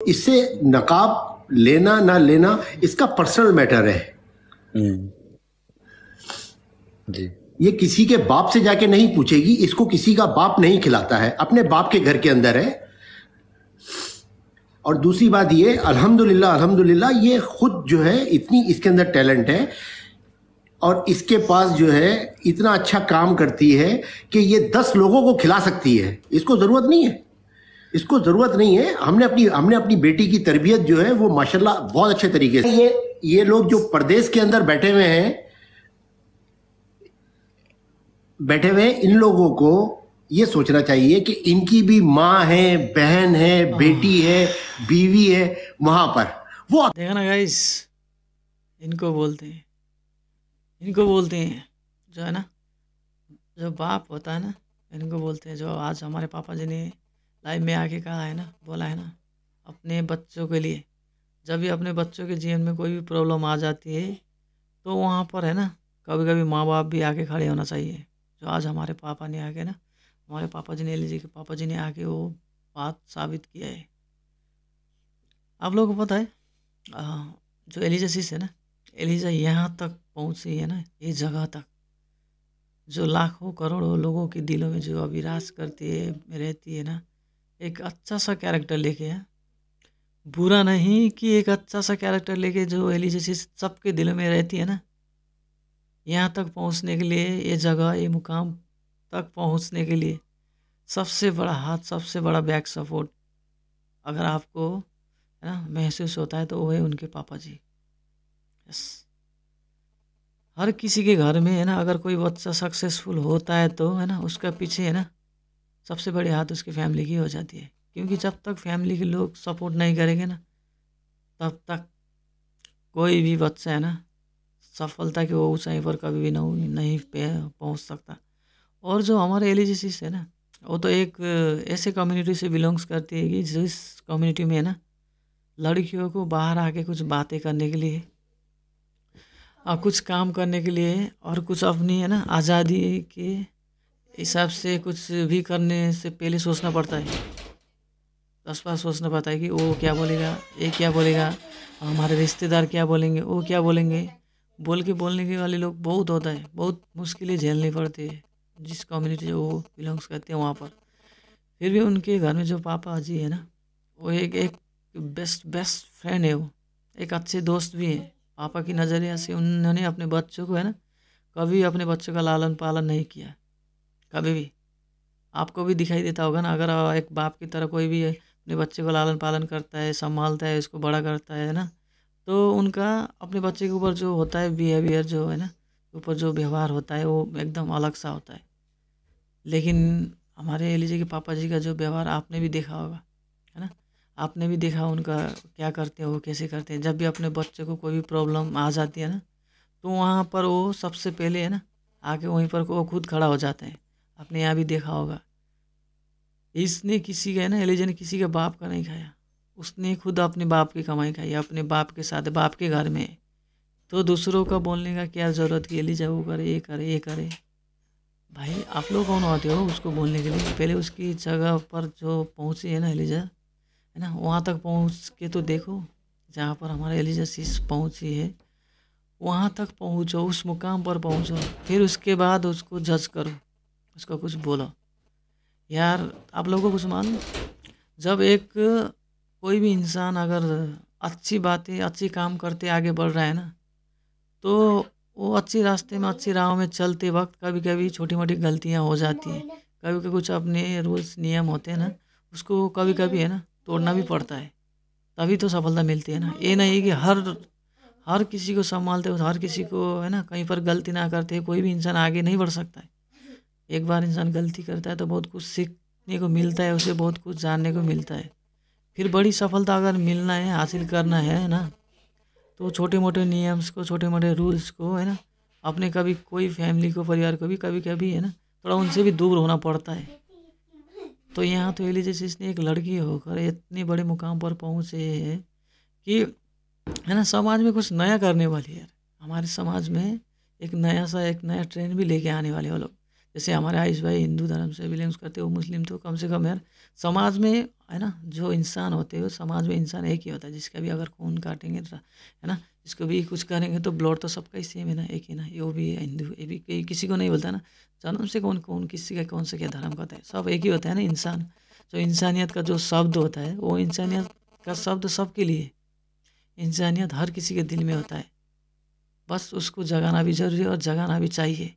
इससे नकाब लेना ना लेना इसका पर्सनल मैटर है। जी। ये किसी के बाप से जाके नहीं पूछेगी, इसको किसी का बाप नहीं खिलाता है, अपने बाप के घर के अंदर है। और दूसरी बात ये, अल्हम्दुलिल्लाह अल्हम्दुलिल्लाह, ये खुद जो है इतनी इसके अंदर टैलेंट है और इसके पास जो है इतना अच्छा काम करती है कि ये 10 लोगों को खिला सकती है। इसको ज़रूरत नहीं है, इसको ज़रूरत नहीं है। हमने अपनी बेटी की तरबियत जो है वो माशाल्लाह बहुत अच्छे तरीके से, ये लोग जो परदेश के अंदर बैठे हुए हैं, इन लोगों को ये सोचना चाहिए कि इनकी भी माँ है, बहन है, बेटी है, बीवी है वहां पर। वो देखा ना गाइस, इनको बोलते हैं जो है ना, जो बाप होता है ना, इनको बोलते हैं। जो आज हमारे पापा जी ने लाइव में आके कहा है ना, बोला है ना, अपने बच्चों के लिए जब भी अपने बच्चों के जीवन में कोई भी प्रॉब्लम आ जाती है तो वहाँ पर है ना, कभी कभी माँ बाप भी आके खड़े होना चाहिए। जो आज हमारे पापा ने आके ना, हमारे पापा जी ने, एली के पापा जी ने आके वो बात साबित किया है। आप लोगों को पता है जो एलिजासिस है ना, एलिजा यहाँ तक पहुँची है ना, ये जगह तक, जो लाखों करोड़ों लोगों के दिलों में जो अविराज करती है, रहती है ना, एक अच्छा सा कैरेक्टर लेके है, बुरा नहीं कि एक अच्छा सा कैरेक्टर लेके जो एलिजासिस सबके दिलों में रहती है ना, यहाँ तक पहुँचने के लिए, ये जगह, ये मुकाम तक पहुँचने के लिए सबसे बड़ा हाथ, सबसे बड़ा बैक सपोर्ट अगर आपको है ना महसूस होता है तो वो है उनके पापा जी। यस, हर किसी के घर में है ना, अगर कोई बच्चा सक्सेसफुल होता है तो है ना, उसका पीछे है ना सबसे बड़ी हाथ उसकी फैमिली की हो जाती है। क्योंकि जब तक फैमिली के लोग सपोर्ट नहीं करेंगे ना, तब तक कोई भी बच्चा है ना सफलता की वो ऊंचाई पर कभी भी नहीं पहुंच सकता। और जो हमारे एलिजिस है ना, वो तो एक ऐसे कम्युनिटी से बिलोंग्स करती है कि जिस कम्युनिटी में है ना, लड़कियों को बाहर आके कुछ बातें करने के लिए और कुछ काम करने के लिए और कुछ अपनी है ना आज़ादी के हिसाब से कुछ भी करने से पहले सोचना पड़ता है। 10 बार सोचना पड़ता है कि वो क्या बोलेगा, ये क्या बोलेगा, हमारे रिश्तेदार क्या बोलेंगे, वो क्या बोलेंगे। बोलने के वाले लोग बहुत होता है, बहुत मुश्किलें झेलनी पड़ती है जिस कम्युनिटी से वो बिलोंग्स करते हैं वहाँ पर। फिर भी उनके घर में जो पापा जी है ना, वो एक बेस्ट फ्रेंड है, वो एक अच्छे दोस्त भी हैं। पापा की नज़रिया से उन्होंने अपने बच्चों को है ना, कभी अपने बच्चों का लालन पालन नहीं किया कभी भी। आपको भी दिखाई देता होगा ना, अगर एक बाप की तरह कोई भी अपने बच्चे को लालन पालन करता है, संभालता है, इसको बड़ा करता है ना, तो उनका अपने बच्चे के ऊपर जो होता है बिहेवियर, जो है ना ऊपर जो व्यवहार होता है वो एकदम अलग सा होता है। लेकिन हमारे एलिजी के पापा जी का जो व्यवहार आपने भी देखा होगा, है ना, आपने भी देखा उनका क्या करते हैं, वो कैसे करते हैं। जब भी अपने बच्चे को कोई भी प्रॉब्लम आ जाती है ना, तो वहाँ पर वो सबसे पहले है ना आके वहीं पर वो खुद खड़ा हो जाते हैं। आपने यहाँ भी देखा होगा, इसने किसी का है ना, एलिजा ने किसी का बाप का नहीं खाया, उसने खुद अपने बाप की कमाई खाई, अपने बाप के साथ, बाप के घर में। तो दूसरों का बोलने का क्या ज़रूरत कि एलिजा वो करे, ये करे, ये करे। भाई आप लोग कौन होते हो उसको बोलने के लिए? पहले उसकी जगह पर जो पहुँची है ना एलिजा, है ना, वहाँ तक पहुँच के तो देखो जहाँ पर हमारे एलिजा शीश पहुँची है, वहाँ तक पहुँचो, उस मुकाम पर पहुँचो, फिर उसके बाद उसको जज करो, उसको कुछ बोलो। यार आप लोगों को कुछ मालूम, जब एक कोई भी इंसान अगर अच्छी बातें, अच्छी काम करते आगे बढ़ रहा है ना, तो वो अच्छी रास्ते में, अच्छी राह में चलते वक्त कभी कभी छोटी मोटी गलतियाँ हो जाती हैं। कभी कभी कुछ अपने रूल्स नियम होते हैं ना, उसको कभी कभी है ना तोड़ना भी पड़ता है, तभी तो सफलता मिलती है ना। ये नहीं कि हर किसी को संभालते हो, हर किसी को है ना कहीं पर गलती ना करते कोई भी इंसान आगे नहीं बढ़ सकता है। एक बार इंसान गलती करता है तो बहुत कुछ सीखने को मिलता है, उसे बहुत कुछ जानने को मिलता है। फिर बड़ी सफलता अगर मिलना है, हासिल करना है ना, तो छोटे मोटे नियम्स को, छोटे मोटे रूल्स को है ना, अपने कभी कोई फैमिली को, परिवार को भी कभी कभी है ना थोड़ा उनसे भी दूर होना पड़ता है। तो यहाँ तो एलिजाबेथ ने एक लड़की होकर इतने बड़े मुकाम पर पहुँचे है कि है ना समाज में कुछ नया करने वाली है। हमारे समाज में एक नया ट्रेंड भी लेके आने वाले वो लोग। जैसे हमारे आयुष भाई हिंदू धर्म से बिलोंग्स करते, वो मुस्लिम, तो कम से कम यार समाज में है ना, जो इंसान होते हैं वो समाज में इंसान एक ही होता है। जिसका भी अगर खून काटेंगे तो है ना, जिसको भी कुछ करेंगे तो ब्लड तो सबका ही सेम है ना, एक ही ना, वो भी है हिंदू, ये भी किसी को नहीं बोलता ना जन्म से कौन कौन किसी का कौन सा क्या धर्म का होता है, सब एक ही होता है ना इंसान। जो इंसानियत का जो शब्द होता है वो इंसानियत का शब्द सबके लिए, इंसानियत हर किसी के दिल में होता है, बस उसको जगाना भी जरूरी है और जगाना भी चाहिए।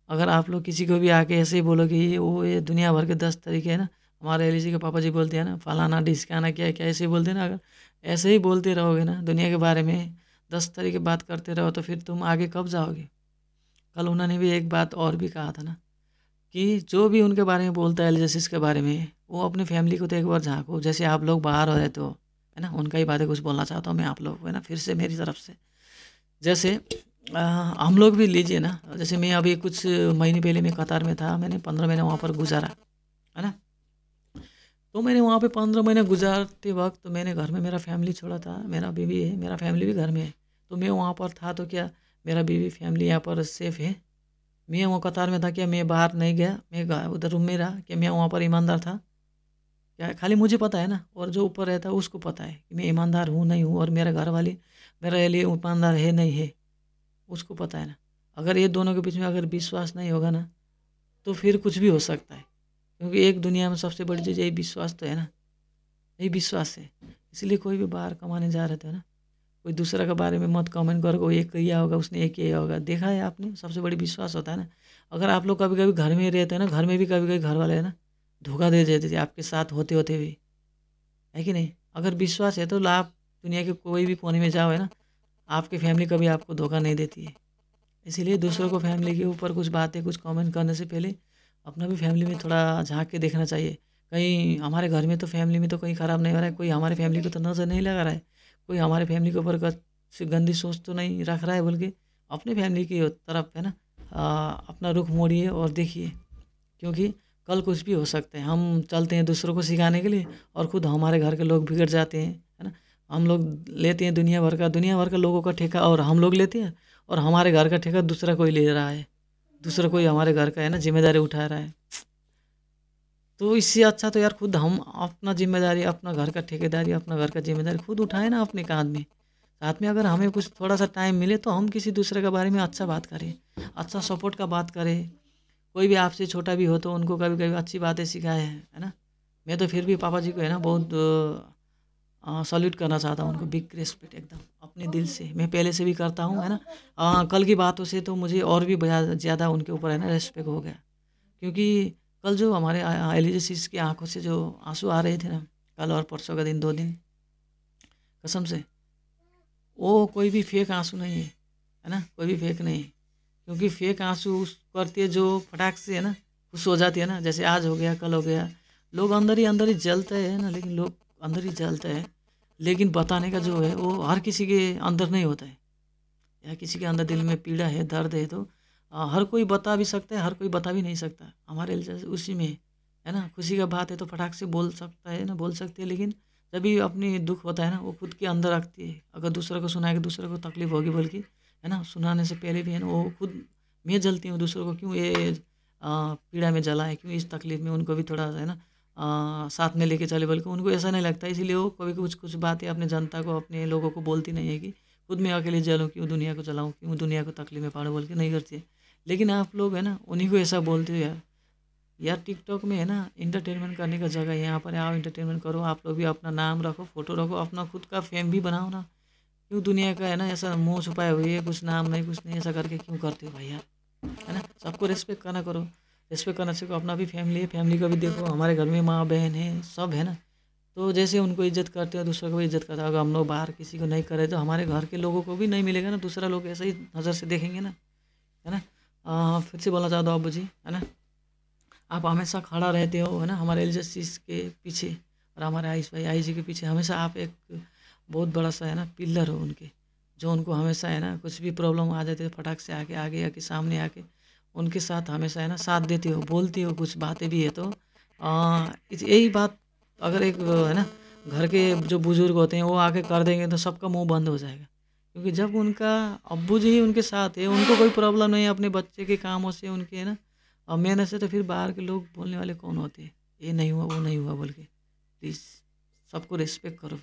अगर आप लोग किसी को भी आके ऐसे ही बोलोगे ये दुनिया भर के 10 तरीके है ना, हमारे एल जी के पापा जी बोलते हैं ना, फलाना ढिसकाना क्या क्या ऐसे ही बोलते हैं ना, अगर ऐसे ही बोलते रहोगे ना दुनिया के बारे में 10 तरीके बात करते रहो तो फिर तुम आगे कब जाओगे। कल उन्होंने भी एक बात और भी कहा था ना कि जो भी उनके बारे में बोलता है एलजेसिस के बारे में, वो अपनी फैमिली को तो एक बार झाँको। जैसे आप लोग बाहर हो रहते हो है ना, उनका ही बातें कुछ बोलना चाहता हूँ मैं आप लोग को है ना, फिर से मेरी तरफ से। जैसे हम लोग भी लीजिए ना, जैसे मैं अभी कुछ महीने पहले मैं कतार में था, मैंने 15 महीने वहाँ पर गुजारा है ना। तो मैंने वहाँ पे 15 महीने गुजारते वक्त मैंने घर में मेरा फैमिली छोड़ा था, मेरा बीवी है, मेरा फैमिली भी घर में है। तो मैं वहाँ पर था तो क्या मेरा बीवी फैमिली यहाँ पर सेफ है, मैं वहाँ कतार में था क्या मैं बाहर नहीं गया, मैं उधर रूम में रहा, क्या मैं वहाँ पर ईमानदार था क्या, खाली मुझे पता है ना, और जो ऊपर रहता है उसको पता है कि मैं ईमानदार हूँ नहीं हूँ, और मेरा घर वाली मेरे लिए ईमानदार है नहीं है, उसको पता है ना। अगर ये दोनों के बीच में अगर विश्वास नहीं होगा ना तो फिर कुछ भी हो सकता है, क्योंकि एक दुनिया में सबसे बड़ी चीज़ यही विश्वास तो है ना, यही विश्वास है। इसलिए कोई भी बाहर कमाने जा रहे थे ना, कोई दूसरा के बारे में मत कमेंट करो, वो ये किया होगा उसने ये किया होगा, देखा है आपने, सबसे बड़ी विश्वास होता है ना। अगर आप लोग कभी कभी घर में रहते हैं ना, घर में भी कभी कभी घर वाले है ना धोखा दे देते थे आपके साथ होते होते भी, है कि नहीं। अगर विश्वास है तो आप दुनिया के कोई भी कोने में जाओ है ना, आपकी फैमिली कभी आपको धोखा नहीं देती है। इसीलिए दूसरों को फैमिली के ऊपर कुछ बातें कुछ कमेंट करने से पहले अपना भी फैमिली में थोड़ा झांक के देखना चाहिए। कहीं हमारे घर में तो फैमिली में तो कहीं ख़राब नहीं हो रहा है, कोई हमारे फैमिली को तो नज़र नहीं लगा रहा है, कोई हमारे फैमिली के ऊपर गंदी सोच तो नहीं रख रहा है, बल्कि अपने फैमिली की तरफ है ना अपना रुख मोड़िए और देखिए, क्योंकि कल कुछ भी हो सकता है। हम चलते हैं दूसरों को सिखाने के लिए और खुद हमारे घर के लोग बिगड़ जाते हैं है ना। हम लोग लेते हैं दुनिया भर का लोगों का ठेका, और हम लोग लेते हैं, और हमारे घर का ठेका दूसरा कोई ले रहा है, दूसरा कोई हमारे घर का है ना जिम्मेदारी उठा रहा है। तो इससे अच्छा तो यार खुद हम अपना जिम्मेदारी, अपना घर का ठेकेदारी, अपना घर का जिम्मेदारी खुद उठाए ना अपने कांध में। साथ में अगर हमें कुछ थोड़ा सा टाइम मिले तो हम किसी दूसरे के बारे में अच्छा बात करें, अच्छा सपोर्ट का बात करें। कोई भी आपसे छोटा भी हो तो उनको कभी कभी अच्छी बातें सिखाए है ना। मैं तो फिर भी पापा जी को है ना बहुत सल्यूट करना चाहता हूँ उनको, बिग रिस्पेक्ट एकदम अपने दिल से, मैं पहले से भी करता हूँ है ना। कल की बातों से तो मुझे और भी ज़्यादा उनके ऊपर है ना रिस्पेक्ट हो गया, क्योंकि कल जो हमारे एलिजिस की आंखों से जो आंसू आ रहे थे ना, कल और परसों का दिन 2 दिन, कसम से वो कोई भी फेक आंसू नहीं है ना, कोई भी फेक नहीं है। क्योंकि फेक आंसू उस करती है जो फटाक से है ना खुश हो जाती है ना, जैसे आज हो गया कल हो गया, लोग अंदर ही जलते हैं ना, लेकिन लोग अंदर ही जलते हैं, लेकिन बताने का जो है वो हर किसी के अंदर नहीं होता है। या किसी के अंदर दिल में पीड़ा है, दर्द है, तो हर कोई बता भी सकता है, हर कोई बता भी नहीं सकता। हमारे उसी में है ना, खुशी का बात है तो फटाक से बोल सकता है ना, बोल सकती है, लेकिन जब भी अपनी दुख होता है ना वो खुद के अंदर रखती है। अगर दूसरे को सुनाएगा दूसरे को तकलीफ होगी, बल्कि है ना सुनाने से पहले भी है ना वो खुद, मैं जलती हूँ दूसरों को क्यों ये पीड़ा में जला है, क्यों इस तकलीफ में उनको भी थोड़ा है ना साथ में लेके चले, बल्कि उनको ऐसा नहीं लगता। इसीलिए वो कभी कुछ कुछ बातें अपने जनता को, अपने लोगों को बोलती नहीं है कि खुद मैं अकेले जलूँ, क्यों दुनिया को चलाऊँ, क्यों दुनिया को तकलीफ में पाड़ूँ, बोल के नहीं करती है। लेकिन आप लोग है ना उन्हीं को ऐसा बोलते हो यार। यार टिकटॉक में है ना इंटरटेनमेंट करने का जगह, यहाँ पर आओ इंटरटेनमेंट करो, आप लोग भी अपना नाम रखो, फोटो रखो, अपना खुद का फेम भी बनाओ ना। क्यों दुनिया का है ना ऐसा मुंह छुपाए हुए कुछ नाम नहीं कुछ नहीं ऐसा करके क्यों करते हो भाई यार, है ना। सबको रिस्पेक्ट करना करो, रिस्पेक्ट करना सीखो। अपना भी फैमिली है, फैमिली का भी देखो, हमारे घर में माँ बहन है, सब है ना। तो जैसे उनको इज्जत करते हो दूसरों को भी इज्जत करते हो। अगर हम लोग बाहर किसी को नहीं करे तो हमारे घर के लोगों को भी नहीं मिलेगा ना, दूसरा लोग ऐसे ही नज़र से देखेंगे ना, है ना। फिर से बोलना चाहता हूँ अब्बू जी, है ना, आप हमेशा खड़ा रहते हो है ना हमारे एलजेसिस के पीछे, और हमारे आयुष भाई आई जी के पीछे हमेशा आप एक बहुत बड़ा सा है ना पिलर हो उनके, जो उनको हमेशा है ना कुछ भी प्रॉब्लम आ जाती है फटाक से आके आगे आके सामने आके उनके साथ हमेशा है ना साथ देती हो, बोलती हो कुछ बातें भी है तो यही बात अगर एक है ना घर के जो बुजुर्ग होते हैं वो आके कर देंगे तो सबका मुंह बंद हो जाएगा। क्योंकि जब उनका अब्बू जी ही उनके साथ है, उनको कोई प्रॉब्लम नहीं है अपने बच्चे के कामों से, उनके है ना और मेहनत से तो फिर बाहर के लोग बोलने वाले कौन होते हैं, ये नहीं हुआ वो नहीं हुआ बोल के। प्लीज़ सबको रिस्पेक्ट करो।